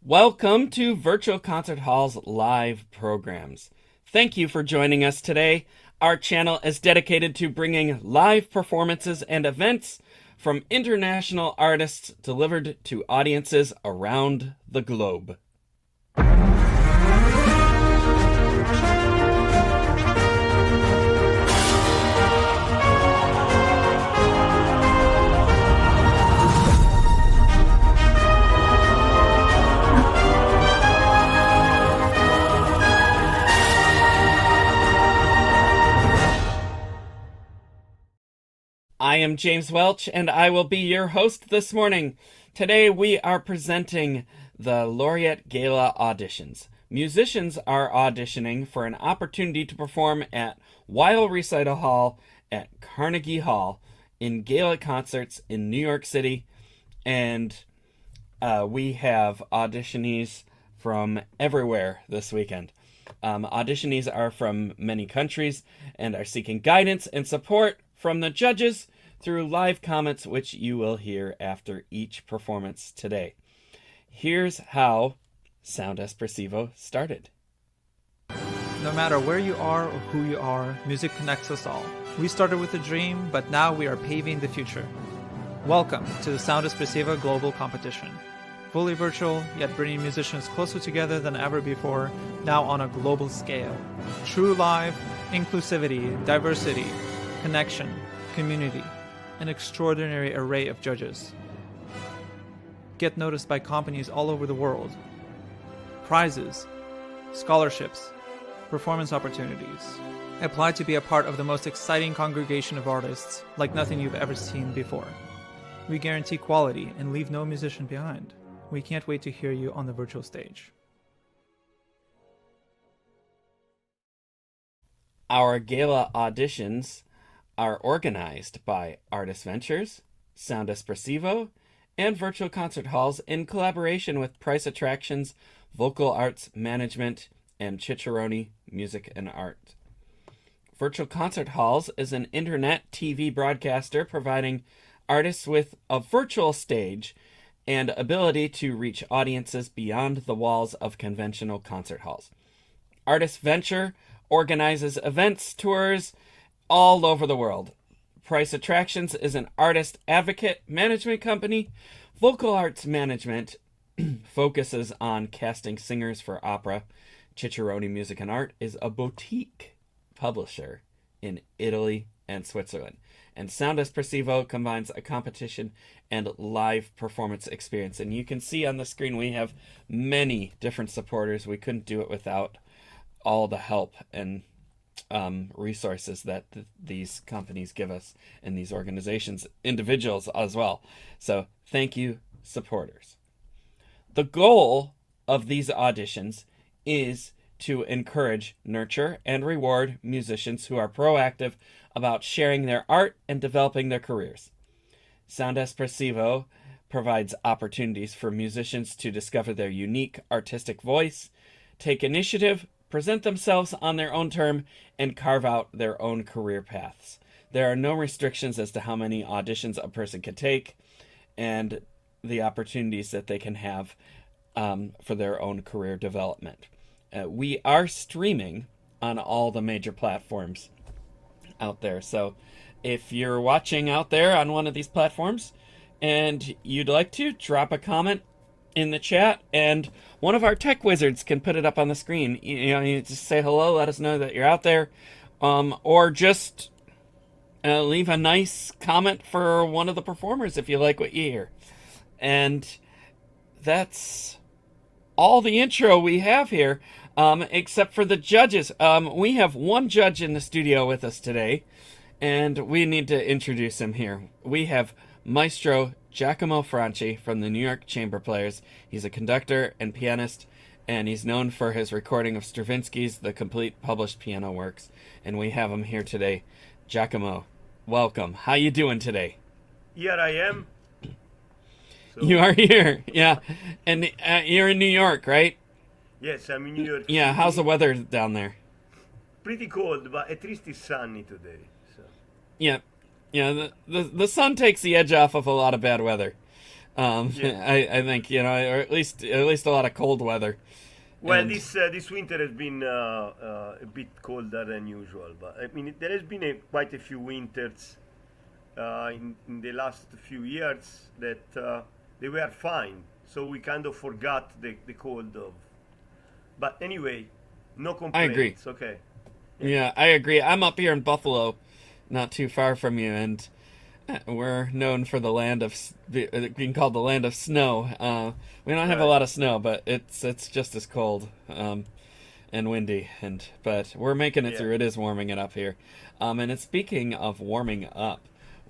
Welcome to Virtual Concert Hall's live programs. Thank you for joining us today. Our channel is dedicated to bringing live performances and events from international artists delivered to audiences around the globe. I am James Welch, and I will be your host this morning. Today we are presenting the Laureate Gala Auditions. Musicians are auditioning for an opportunity to perform at Weill Recital Hall at Carnegie Hall in gala concerts in New York City, and we have auditionees from everywhere this weekend. Auditionees are from many countries and are seeking guidance and support from the judges through live comments, which you will hear after each performance today. Here's how Sound Espressivo started. No matter where you are or who you are, music connects us all. We started with a dream, but now we are paving the future. Welcome to the Sound Espressivo Global Competition. Fully virtual, yet bringing musicians closer together than ever before, now on a global scale. True live, inclusivity, diversity, connection, community, an extraordinary array of judges. Get noticed by companies all over the world. Prizes, scholarships, performance opportunities. Apply to be a part of the most exciting congregation of artists like nothing you've ever seen before. We guarantee quality and leave no musician behind. We can't wait to hear you on the virtual stage. Our gala auditions are organized by Artist Ventures, Sound Espressivo, and Virtual Concert Halls in collaboration with Price Attractions, Vocal Arts Management, and Chhaochharia Music and Art. Virtual Concert Halls is an internet TV broadcaster providing artists with a virtual stage and ability to reach audiences beyond the walls of conventional concert halls. Artist Venture organizes events, tours, all over the world. Price Attractions is an artist advocate management company. Vocal Arts Management focuses on casting singers for opera. Chhaochharia Music and Art is a boutique publisher in Italy and Switzerland. And Sound Espressivo combines a competition and live performance experience. And you can see on the screen we have many different supporters. We couldn't do it without all the help and resources that these companies give us, and these organizations, individuals as well. So thank you, supporters. The goal of these auditions is to encourage, nurture, and reward musicians who are proactive about sharing their art and developing their careers. Sound Espressivo provides opportunities for musicians to discover their unique artistic voice, take initiative, present themselves on their own term, and carve out their own career paths. There are no restrictions as to how many auditions a person can take and the opportunities that they can have for their own career development. We are streaming on all the major platforms out there. So if you're watching out there on one of these platforms and you'd like to, drop a comment in the chat, and one of our tech wizards can put it up on the screen. You just say hello, let us know that you're out there, or just leave a nice comment for one of the performers if you like what you hear. And that's all the intro we have here, except for the judges. We have one judge in the studio with us today, and we need to introduce him here. We have Maestro Giacomo Franci from the New York Chamber Players. He's a conductor and pianist, and he's known for his recording of Stravinsky's The Complete Published Piano Works. And we have him here today. Giacomo, welcome. How you doing today? Here I am. So, You are here, yeah. And you're in New York, right? yes, I'm in New York. Yeah, City. how's the weather down there? Pretty cold, but at least it's sunny today. So. Yeah, the sun takes the edge off of a lot of bad weather. Yeah. I think, or at least a lot of cold weather. Well, And- this winter has been a bit colder than usual, but I mean there has been quite a few winters in the last few years that they were fine, so we kind of forgot the cold of. But anyway, no complaints. agree. Okay. Yeah, I agree. I'm up here in Buffalo, not too far from you, and we're known for the land of being called the land of snow. We don't have a Right. lot of snow, but it's just as cold and windy, but we're making it Yeah. through. It is warming it up here. And it's speaking of warming up,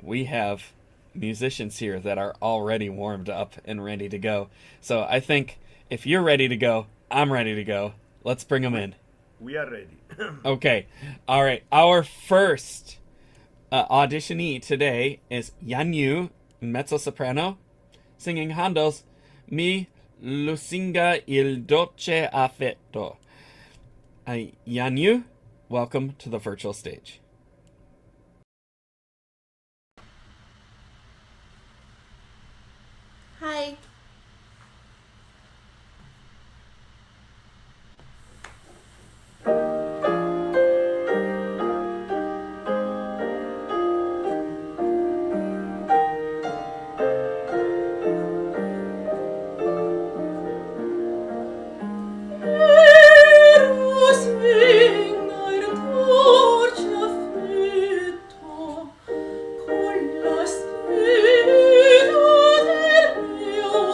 we have musicians here that are already warmed up and ready to go. So I think if you're ready to go, I'm ready to go. Let's bring them in. We are ready. Okay. All right. Our first auditionee today is Yanyu, mezzo-soprano, singing Handel's Mi lusinga il dolce affetto. Yanyu, welcome to the virtual stage. Hi. Con la spina del mio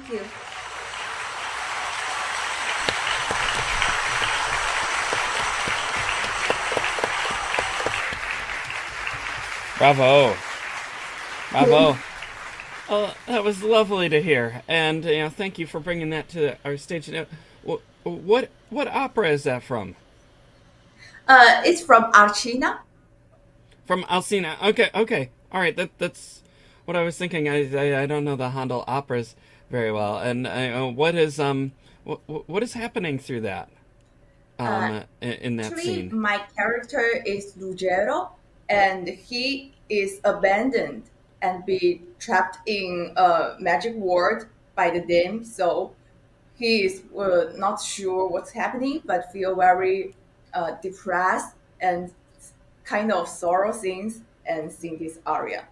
Thank you. Bravo. Bravo. Oh, that was lovely to hear, and thank you for bringing that to our stage. Now, what opera is that from? It's from Archina. From Alcina. Okay. All right, that's what I was thinking. I don't know the Handel operas very well, and what is happening through that in that Actually, scene? my character is Ruggero, and he is abandoned and be trapped in a magic world by the dame. So he is not sure what's happening, but feel very depressed and kind of sorrow things and sing this aria.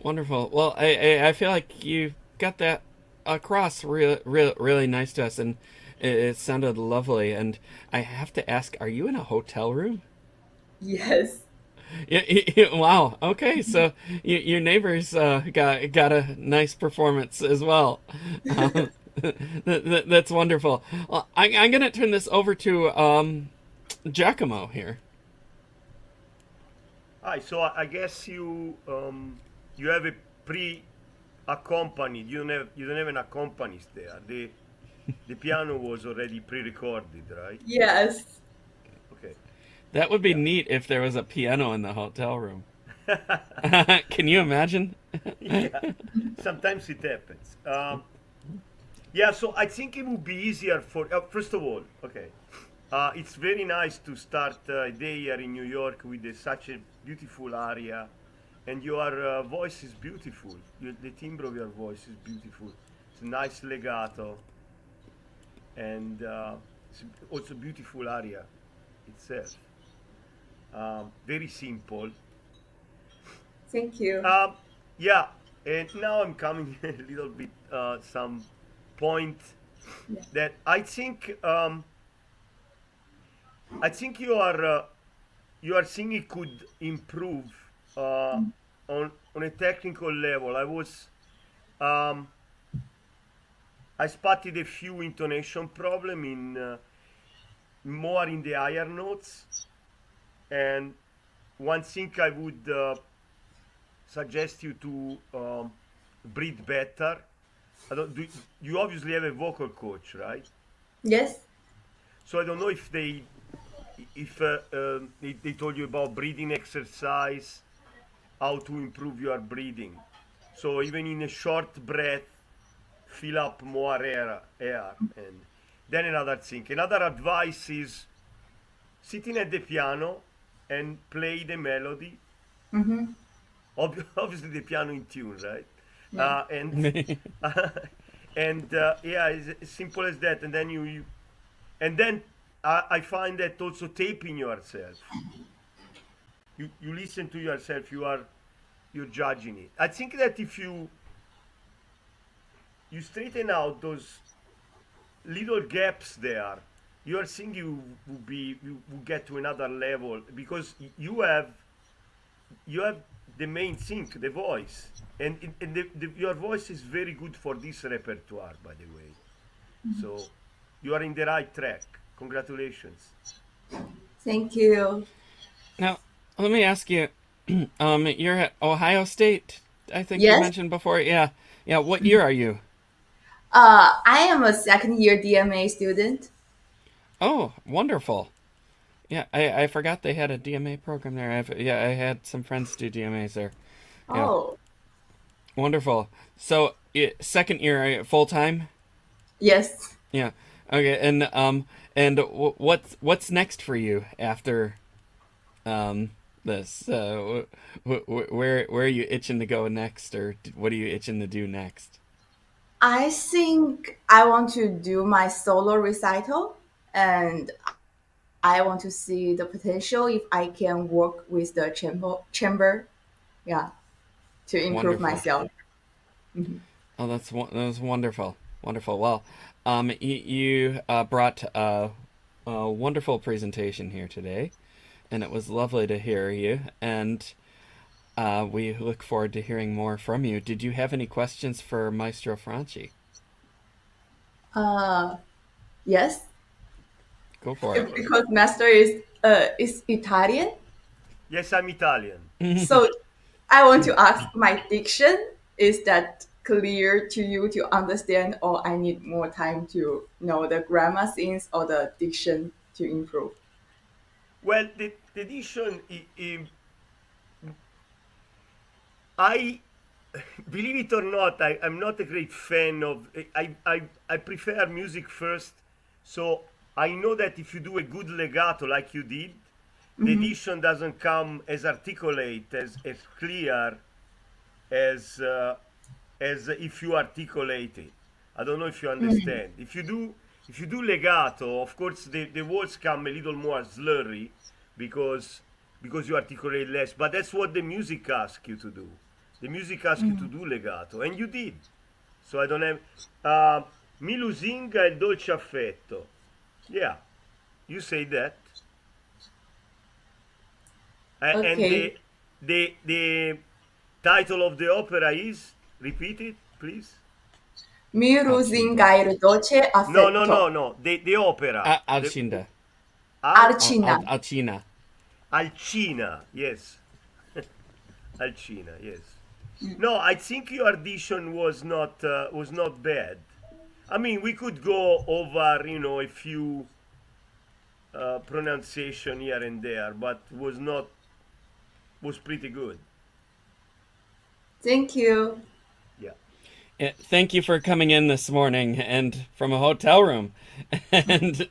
Wonderful. Well, I feel like you got that across really nice to us, and it sounded lovely. And I have to ask, are you in a hotel room? Yes. Yeah, wow. Okay, so your neighbors got a nice performance as well. That's wonderful. Well, I'm gonna turn this over to Giacomo here. Hi. So I guess you have a pre-accompanied. You don't have an accompanist there. The piano was already pre-recorded, right? Yes. Okay. That would be Yeah. neat if there was a piano in the hotel room. Can you imagine? Yeah. Sometimes it happens. Yeah. So I think it would be easier for. First of all, okay. It's very nice to start a day here in New York with such a beautiful aria, and your voice is beautiful. The timbre of your voice is beautiful. It's a nice legato, and it's also beautiful aria itself. Very simple. Thank you. Yeah, and now I'm coming a little bit some point Yeah. that I think your singing could improve on a technical level. Um, I spotted a few intonation problem in more in the higher notes, and one thing I would suggest you to breathe better. You obviously have a vocal coach, right? Yes. So I don't know if they told you about breathing exercise, how to improve your breathing. So even in a short breath, fill up more air. And then another thing, another advice is sitting at the piano and play the melody. Mm-hmm. Obviously the piano in tune, right? Yeah. And yeah, it's as simple as that. And then and then I find that also taping yourself. You listen to yourself. You're judging it. I think that if you straighten out those little gaps there, your singing will get to another level, because you have the main thing, the voice, and your voice is very good for this repertoire, by the way. So you are in the right track. Congratulations. Thank you. Now, let me ask you. You're at Ohio State, I think you Yes. mentioned before. Yeah. What year are you? I am a second year DMA student. Oh, wonderful. Yeah, I forgot they had a DMA program there. I had some friends do DMAs there. Yeah, Oh, wonderful. So, second year, full time? yes. Yeah. Okay, and what's next for you after this? Where are you itching to go next, or what are you itching to do next? I think I want to do my solo recital, and I want to see the potential if I can work with the chamber, yeah, to improve Wonderful. myself. Oh, that was wonderful. Wonderful. Well, you brought a wonderful presentation here today, and it was lovely to hear you. And we look forward to hearing more from you. Did you have any questions for Maestro Franci? Yes, Go for it. because master is Italian. Yes, I'm Italian. So I want to ask, my diction, is that clear to you to understand, or I need more time to know the grammar things or the diction to improve? Well, the edition, I believe it or not, I'm not a great fan of. I prefer music first, so I know that if you do a good legato like you did, the edition doesn't come as articulate, as clear as if you articulate it. I don't know if you understand. If you do legato, of course the words come a little more slurry because you articulate less. But that's what the music asks you to do. The music asks you to do legato, and you did. So I don't have mi lusinga il dolce affetto. Yeah, you say that. And Okay. the title of the opera is, repeat it, please. Mi lusinga il dolce affetto. No. The opera. Alcinda. Arcina. Alcina. Alcina, yes. Alcina, yes. No, I think your audition was not bad. I mean, we could go over, a few pronunciation here and there, but was pretty good. Thank you. Yeah. Thank you for coming in this morning and from a hotel room. And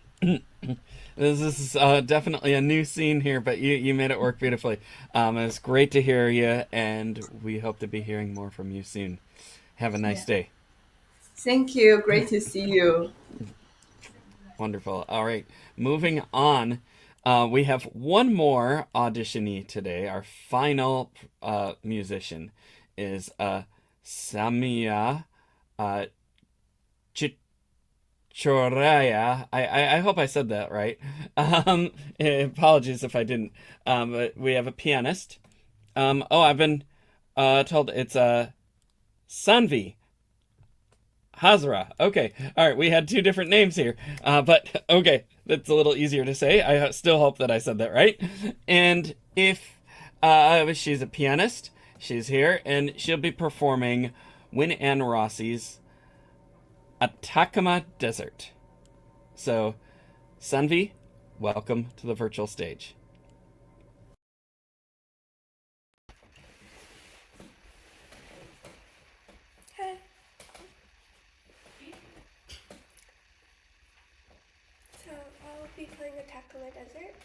this is definitely a new scene here, but you made it work beautifully. It's great to hear you, and we hope to be hearing more from you soon. Have a nice day. Thank you. Great to see you. Wonderful. All right, moving on. We have one more auditionee today. Our final musician is Saumya Chhaochharia. I hope I said that right. Apologies if I didn't. But we have a pianist. I've been told it's Sanvi Hazra. Okay. All right. We had two different names here. But okay. That's a little easier to say. I still hope that I said that right. And if she's a pianist, she's here, and she'll be performing Wynn-Anne Rossi's Atacama Desert. So, Sanvi, welcome to the virtual stage. Hi. So I'll be playing Atacama Desert.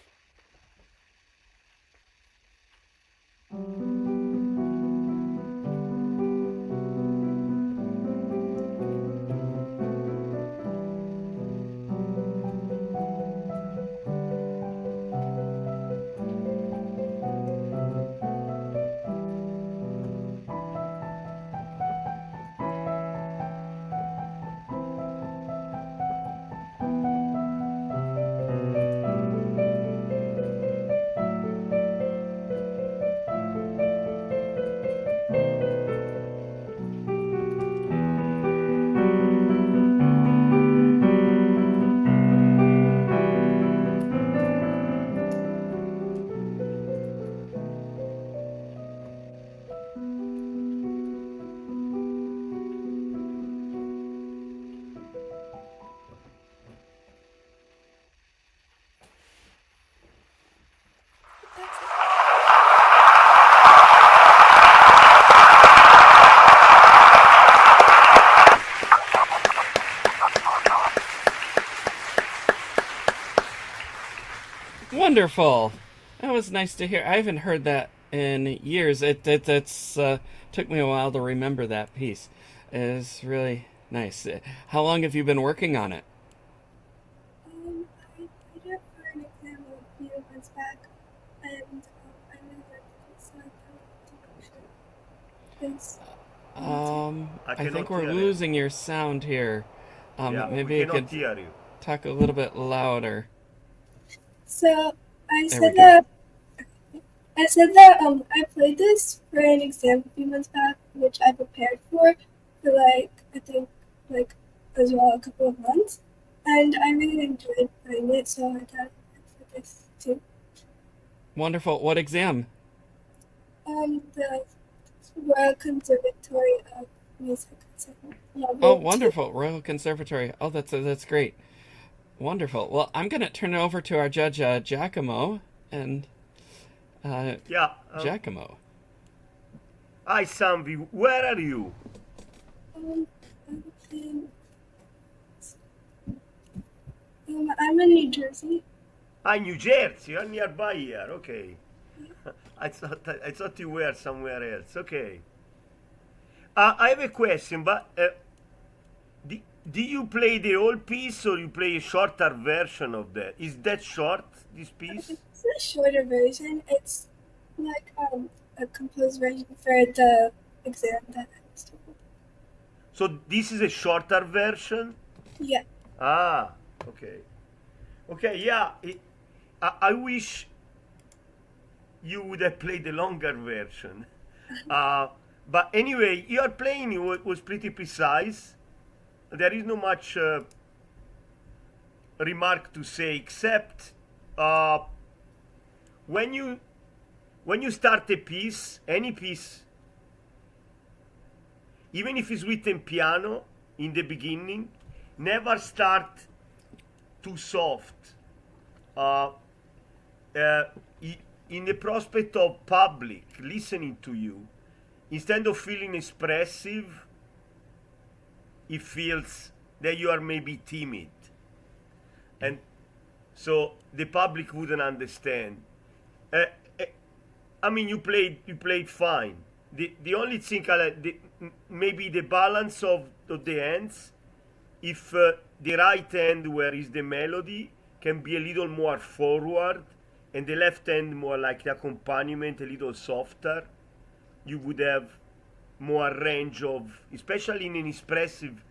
Wonderful. That was nice to hear. I haven't heard that in years. It's took me a while to remember that piece. It's really nice. How long have you been working on it? I played it for an exam a few months back, and I really liked it, so I thought to push it. I think cannot we're hear you. losing your sound here. Yeah, Maybe we you cannot could hear you. talk a little bit louder. So I There we said go. that I played this for an exam a few months back, which I prepared for like I think like as well, a couple of months, and I really enjoyed playing it, so I got for this too. Wonderful. What exam? The Royal Conservatory of Music. Oh, wonderful. Royal Conservatory. Oh, that's great. Wonderful. Well, I'm going to turn it over to our judge, Giacomo. And, Giacomo. Hi, Samvi. Where are you? I'm in New Jersey. Ah, New Jersey. You're nearby here. Okay. I thought you were somewhere else. Okay. I have a question, but do you play the whole piece or you play a shorter version of that? Is that short, this piece? It's a shorter version. It's like a composed version for the exam that I was taking. So this is a shorter version? Yeah. Ah, okay. Okay, yeah. I wish you would have played the longer version. But anyway, your playing was pretty precise. There is no much remark to say except when you start a piece, any piece, even if it's written piano in the beginning, never start too soft. In the prospect of public listening to you, instead of feeling expressive, it feels that you are maybe timid, and so the public wouldn't understand. I mean, you played fine. The only thing maybe the balance of the hands. If the right hand, where is the melody, can be a little more forward, and the left hand more like the accompaniment, a little softer, you would have more range of, especially in an expressive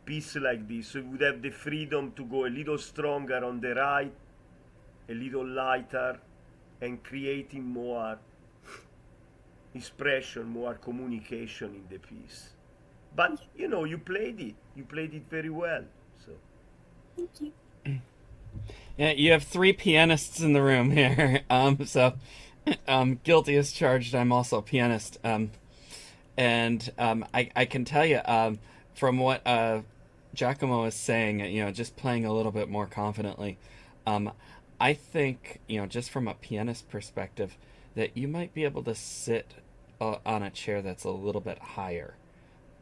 piece like this, so you would have the freedom to go a little stronger on the right, a little lighter, and creating more expression, more communication in the piece. But you know, you played it very well. So Thank you. Yeah, you have 3 pianists in the room here. So guilty as charged. I'm also a pianist. And I can tell you from what Giacomo is saying, just playing a little bit more confidently, I think, just from a pianist perspective, that you might be able to sit on a chair that's a little bit higher.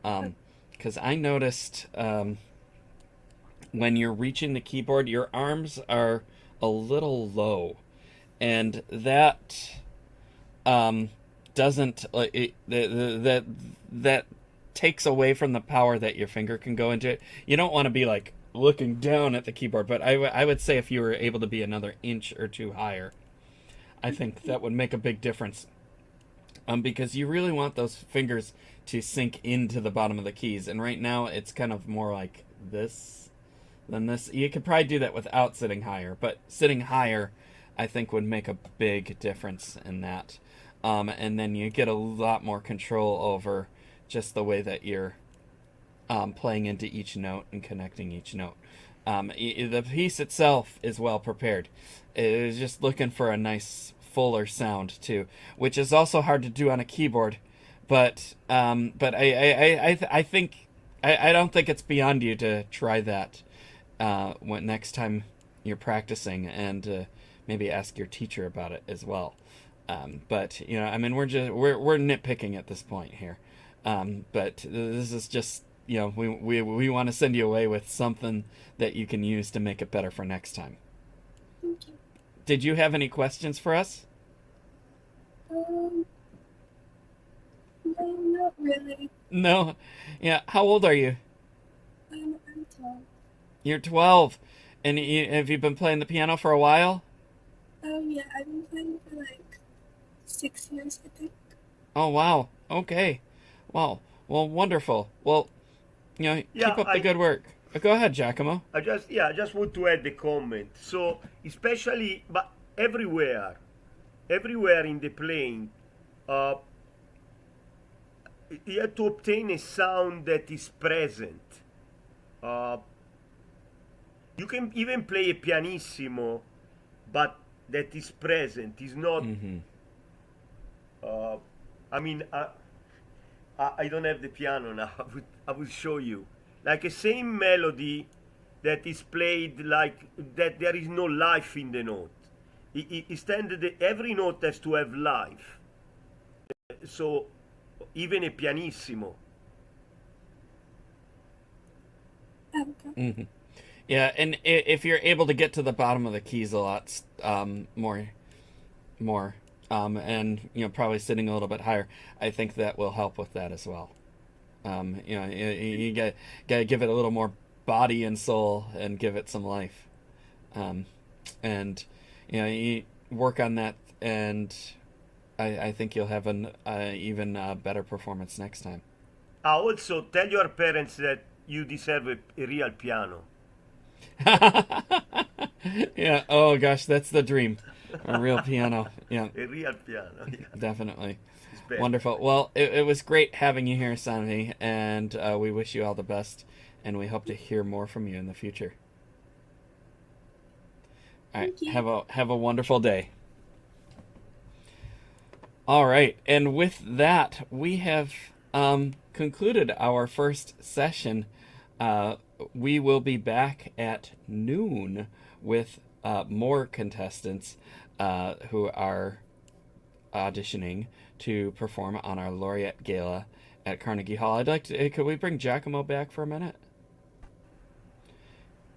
Because I noticed when you're reaching the keyboard, your arms are a little low, and that doesn't that takes away from the power that your finger can go into it. You don't want to be like looking down at the keyboard, but I would say if you were able to be another inch or two higher, I think that would make a big difference. Because you really want those fingers to sink into the bottom of the keys, and right now it's kind of more like this than this. You could probably do that without sitting higher, but sitting higher, I think, would make a big difference in that. And then you get a lot more control over just the way that you're playing into each note and connecting each note. The piece itself is well prepared. It is just looking for a nice fuller sound too, which is also hard to do on a keyboard. But I think I don't think it's beyond you to try that when next time you're practicing, and maybe ask your teacher about it as well. But I mean, we're nitpicking at this point here. But this is just we want to send you away with something that you can use to make it better for next time. Thank you. Did you have any questions for us? No, not really. No? Yeah. How old are you? I'm 12. You're 12. And have you been playing the piano for a while? Yeah, I've been playing for like 6 years, I think. Oh, wow. Okay. Wow. Well, wonderful. Well, keep up the good work. Go ahead, Giacomo. I just want to add the comment. So especially, but everywhere in the playing, you have to obtain a sound that is present. Uh, you can even play a pianissimo, but that is present, is not. I mean, I don't have the piano now. I will show you. Like a same melody that is played like that. There is no life in the note. Instead, every note has to have life. So, even a pianissimo. Okay. Yeah, and if you're able to get to the bottom of the keys a lot more, and probably sitting a little bit higher, I think that will help with that as well. You gotta give it a little more body and soul and give it some life, and you work on that, and I think you'll have an even better performance next time. Also, tell your parents that you deserve a real piano. Yeah. Oh gosh, that's the dream. A real piano. Yeah. A real piano. Yeah. Definitely. Wonderful. Well, it was great having you here, Saumya, and we wish you all the best, and we hope to hear more from you in the future. All right. Have a wonderful day. All right, and with that, we have concluded our first session. We will be back at noon with more contestants who are auditioning to perform on our Laureate Gala at Carnegie Hall. I'd like to. Could we bring Giacomo back for a minute?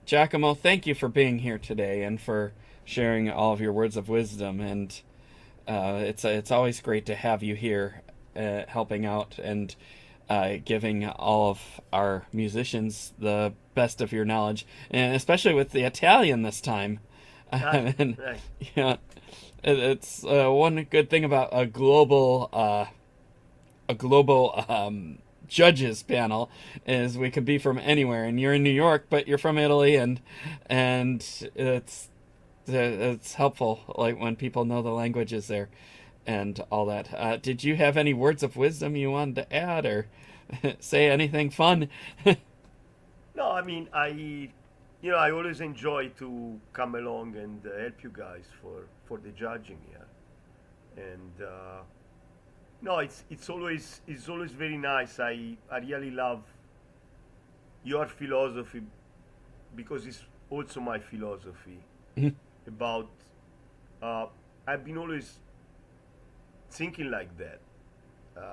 Giacomo, thank you for being here today and for sharing all of your words of wisdom. And it's always great to have you here, helping out and giving all of our musicians the best of your knowledge, and especially with the Italian this time. And, yeah, it's one good thing about a global judges panel is we could be from anywhere, and you're in New York, but you're from Italy, and it's helpful, like when people know the languages there and all that. Did you have any words of wisdom you wanted to add, or say anything fun? No, I mean, I always enjoy to come along and help you guys for the judging here, and no, it's always very nice. I really love your philosophy, because it's also my philosophy about. I've been always thinking like that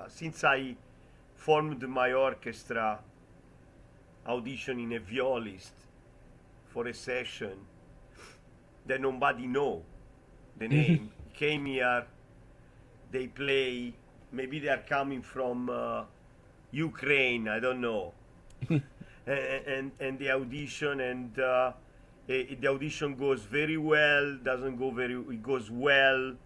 since I formed my orchestra, auditioning a violist for a session that nobody know the name. Came here, they play. Maybe they are coming from Ukraine, I don't know. and the audition, and the audition goes very well, doesn't go very, it goes well,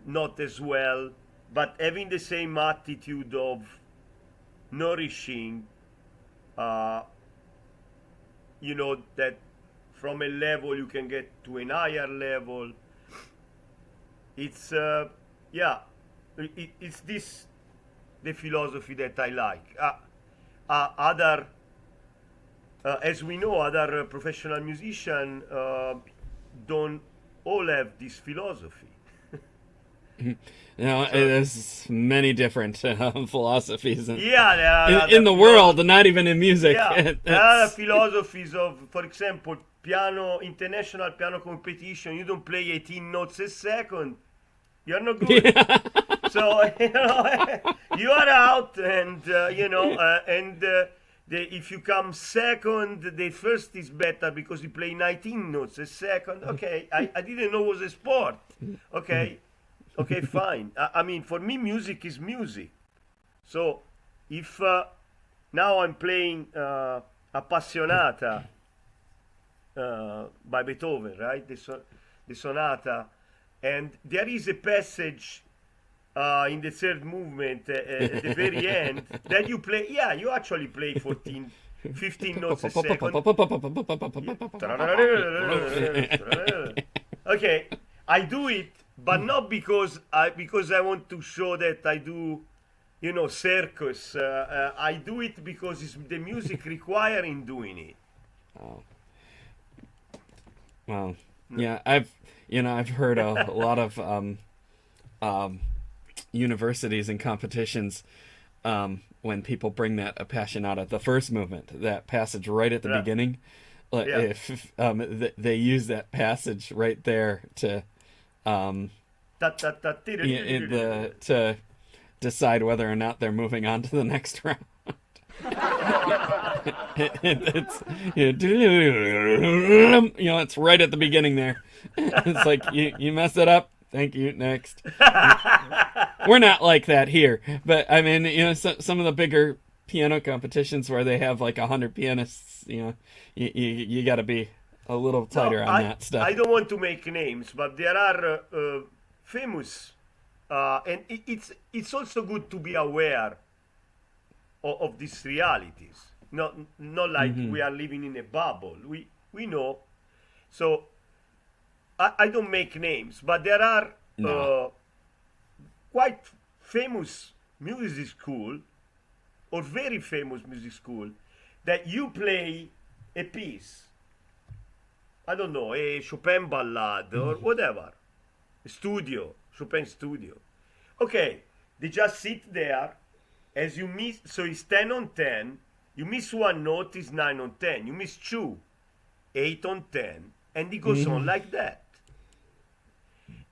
not as well, but having the same attitude of nourishing, that from a level you can get to a higher level. It's it's this the philosophy that I like. As we know, other professional musicians don't all have this philosophy. There's many different philosophies in There the world, not even in music. Yeah, there are philosophies of, for example, international piano competition. You don't play 18 notes a second, you're not good. So you are out, and if you come second, the first is better because you play 19 notes a second. Okay, I didn't know it was a sport. Okay, fine. I mean, for me, music is music. So if now I'm playing Appassionata by Beethoven, right? The sonata, and there is a passage in the third movement at the very end that you play. Yeah, you actually play 15 notes a second. Okay, I do it, but not because I want to show that I do, circus. I do it because it's the music requiring doing it. Oh. Well, yeah, I've heard a lot of universities and competitions when people bring that Appassionata, the first movement, that passage right at the beginning, if they use that passage right there to to decide whether or not they're moving on to the next round. It's right at the beginning there. It's like you mess it up. Thank you. Next. We're not like that here, but I mean, some of the bigger piano competitions where they have like 100 pianists, you got to be a little tighter on that stuff. I don't want to make names, but there are famous, and it's also good to be aware of these realities. Not like we are living in a bubble. We know. So I don't make names, but there are quite famous music school or very famous music school that you play a piece. I don't know, a Chopin ballad or whatever. Chopin studio. Okay, they just sit there. As you miss, so it's 10 on 10. You miss one note, it's 9 on 10. You miss two, 8 on 10. And it goes on like that.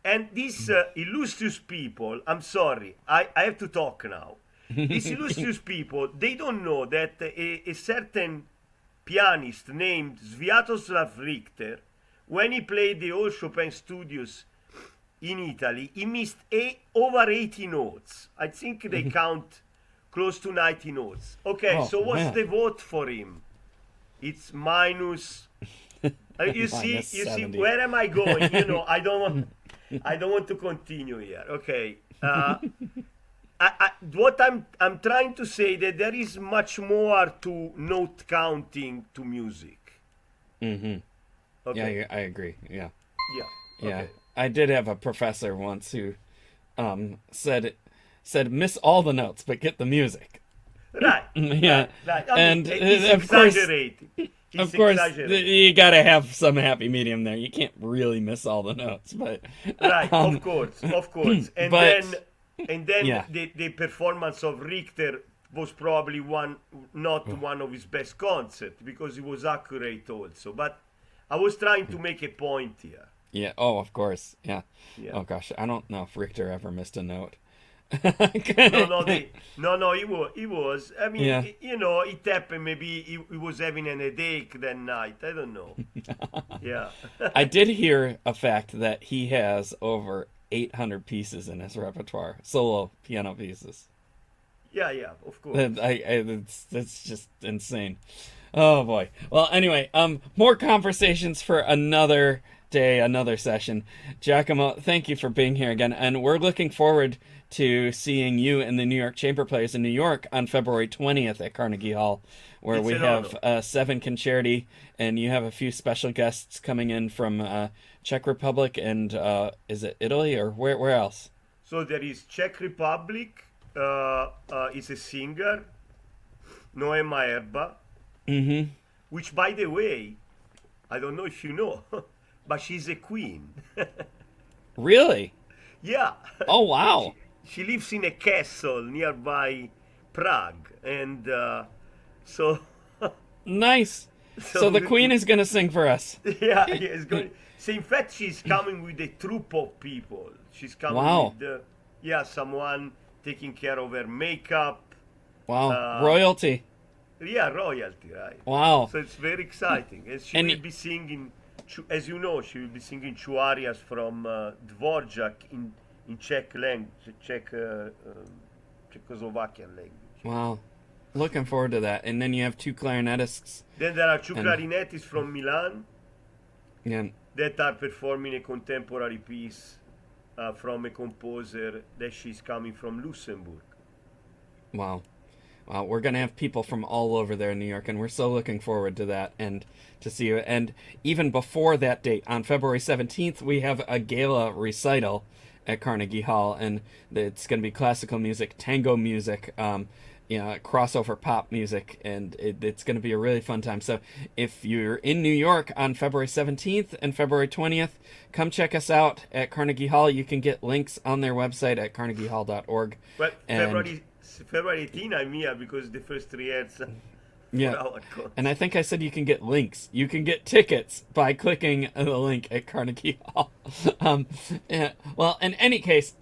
And these illustrious people, I'm sorry, I have to talk now. These illustrious people, they don't know that a certain pianist named Sviatoslav Richter, when he played the old Chopin studios in Italy, he missed over 80 notes. I think they count close to 90 notes. Okay, so what's the vote for him? It's minus. You see, where am I going? I don't want to continue here. Okay. What I'm trying to say that there is much more to note counting to music. Okay. Yeah, I agree. Yeah. Yeah. Okay. I did have a professor once who said miss all the notes but get the music. Right. Yeah. Right. And of course, you got to have some happy medium there. You can't really miss all the notes, but right. Of course. And then the performance of Richter was probably not one of his best concerts because it was accurate also. But I was trying to make a point here. Yeah. Oh, of course. Yeah. Oh gosh, I don't know if Richter ever missed a note. No, he was. I mean, it happened. Maybe he was having a headache that night. I don't know. Yeah. I did hear a fact that he has over 800 pieces in his repertoire, solo piano pieces. Yeah, of course. That's just insane. Oh boy. Well, anyway, more conversations for another day, another session. Giacomo, thank you for being here again, and we're looking forward to seeing you and the New York Chamber Players in New York on February 20th at Carnegie Hall, where we have 7 concerti, and you have a few special guests coming in from Czech Republic and is it Italy or where else? So there is Czech Republic, is a singer, Noema Erba, which, by the way, I don't know if you know, but she's a queen. Really? Yeah. Oh, wow. She lives in a castle nearby Prague, and so... Nice. So the queen is going to sing for us. Yeah, it's going. So in fact, she's coming with a troupe of people. She's coming with someone taking care of her makeup. Wow, royalty. Yeah, royalty, right? Wow. So it's very exciting. And she will be singing, as you know, she will be singing Chhaochharia from Dvorak in Czech language, Czechoslovakian language. Wow. Looking forward to that. And then you have 2 clarinetists. Then there are 2 clarinetists from Milan that are performing a contemporary piece from a composer that she's coming from Luxembourg. Wow. We're going to have people from all over there in New York, and we're so looking forward to that and to see you. And even before that date, on February 17th, we have a gala recital at Carnegie Hall, and it's going to be classical music, tango music, crossover pop music, and it's going to be a really fun time. So if you're in New York on February 17th and February 20th, come check us out at Carnegie Hall. You can get links on their website at carnegiehall.org. Well, February 18th I'm here because the first 3 years. Yeah, and I think I said you can get links. You can get tickets by clicking the link at Carnegie Hall. Well, in any case,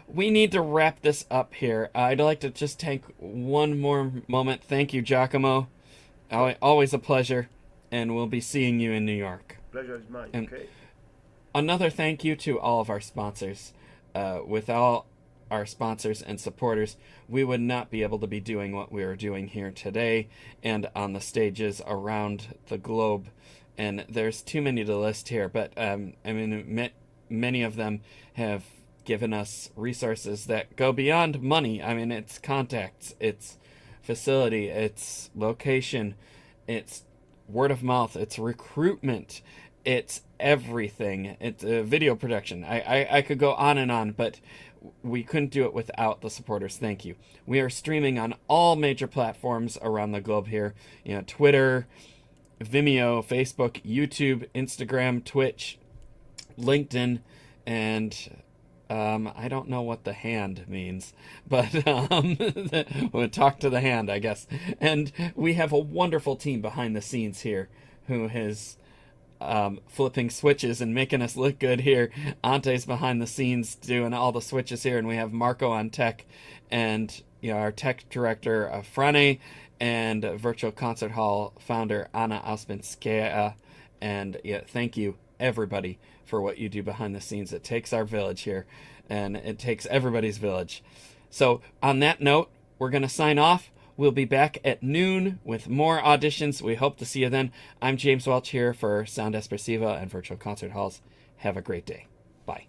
we need to wrap this up here. I'd like to just take one more moment. Thank you, Giacomo. Always a pleasure, and we'll be seeing you in New York. Pleasure is mine. And okay. Another thank you to all of our sponsors. Without our sponsors and supporters, we would not be able to be doing what we are doing here today and on the stages around the globe. And there's too many to list here, but many of them have given us resources that go beyond money. It's contacts, it's facility, it's location, it's word of mouth, it's recruitment, it's everything. It's video production. I could go on and on, but we couldn't do it without the supporters. Thank you. We are streaming on all major platforms around the globe here. Twitter, Vimeo, Facebook, YouTube, Instagram, Twitch, LinkedIn, and I don't know what the hand means, but we'll talk to the hand, I guess. And we have a wonderful team behind the scenes here who has flipping switches and making us look good here. Ante's behind the scenes doing all the switches here, and we have Marko on tech, and our tech director Frane, and Virtual Concert Hall founder Anna Ouspenskaya. And thank you everybody for what you do behind the scenes. It takes our village here, and it takes everybody's village. So on that note, we're going to sign off. We'll be back at noon with more auditions. We hope to see you then. I'm James Welch here for Sound Espressivo and Virtual Concert Halls. Have a great day. Bye.